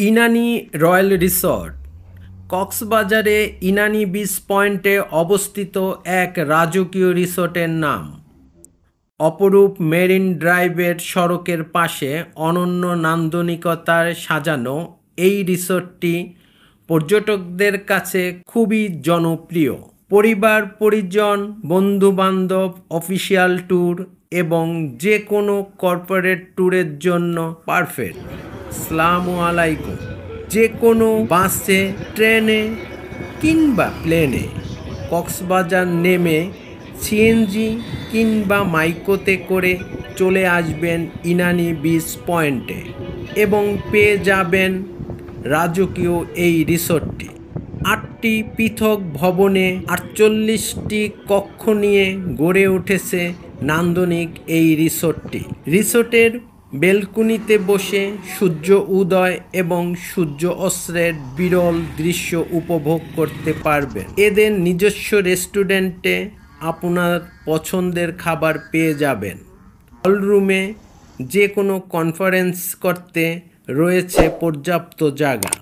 Inani royal resort কক্সবাজারে Inani beach পয়েন্টে অবস্থিত এক রাজকীয় রিসোর্টের নাম। অপরূপ মেরিন ড্রাইভের সড়কের পাশে অনন্য নান্দনিকতায় সাজানো এই রিসোর্টটি পর্যটকদের কাছে খুবই জনপ্রিয়। পরিবার পরিজন, বন্ধুবান্ধব, অফিসিয়াল ট্যুর এবং যে কোনো কর্পোরেট ট্যুরের জন্য পারফেক্ট। আসসালামু আলাইকুম। যে কোনো বাসে, ট্রেনে কিংবা প্লেনে কক্সবাজার নেমে সিএনজি কিংবা মাইক্রোতে করে চলে আসবেন ইনানি বিচ পয়েন্টে এবং পেয়ে যাবেন রাজকীয় এই রিসোর্টটি। 8টি পৃথক ভবনে 48টি কক্ষ নিয়ে গড়ে উঠেছে নান্দনিক এই রিসোর্টটি। রিসোর্টের বেলকনিতে বসে সূর্য উদয় এবং সূর্য অস্তের বিরল দৃশ্য উপভোগ করতে পারবেন। এদের নিজস্ব রেস্টুরেন্টে আপনার পছন্দের খাবার পেয়ে যাবেন। হলরুমে যে কোনো কনফারেন্স করতে রয়েছে পর্যাপ্ত জায়গা।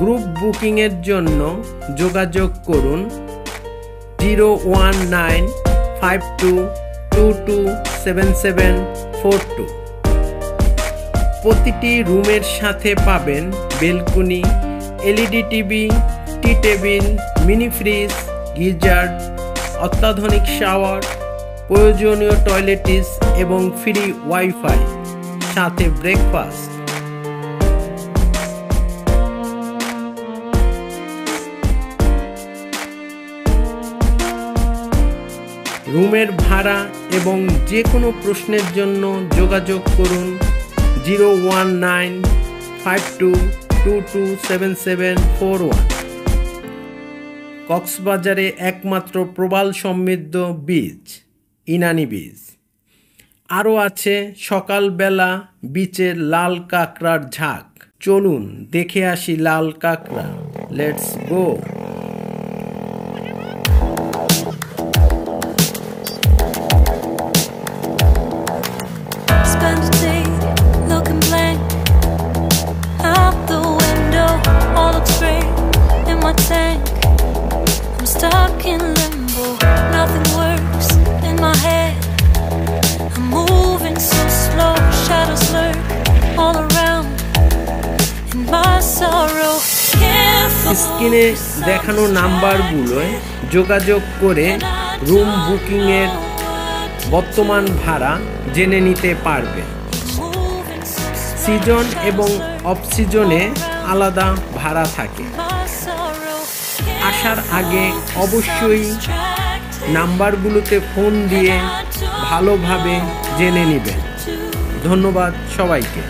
গ্রুপ বুকিংয়ের জন্য যোগাযোগ করুন 01952227742। প্রতিটি রুমের সাথে পাবেন বেলকনি, এলইডি টিভি, টি টেবিল, মিনি ফ্রিজ, গিজার, অত্যাধুনিক শাওয়ার, প্রয়োজনীয় টয়লেটিস এবং ফ্রি ওয়াইফাই, সাথে ব্রেকফাস্ট। রুমের ভাড়া এবং যে কোনো প্রশ্নের জন্য যোগাযোগ করুন 01952227741। কক্সবাজারে একমাত্র প্রবাল সমৃদ্ধ বিচ ইনানি বিচ। আরও আছে সকালবেলা বিচের লাল কাঁকড়ার ঝাঁক। চলুন দেখে আসি লাল কাঁকড়া। Let's go. I'm stuck in limbo, nothing works in my head. I'm moving so slow, shadows lurk all around in my sorrow. স্ক্রিনে দেখানো নাম্বারগুলোয় যোগাযোগ করে রুম বুকিংয়ের বর্তমান ভাড়া জেনে নিতে পারবেন। সিজন এবং অফ সিজনে আলাদা ভাড়া থাকে। আসার আগে অবশ্যই নাম্বারগুলোতে ফোন দিয়ে ভালোভাবে জেনে নেবেন। ধন্যবাদ সবাইকে।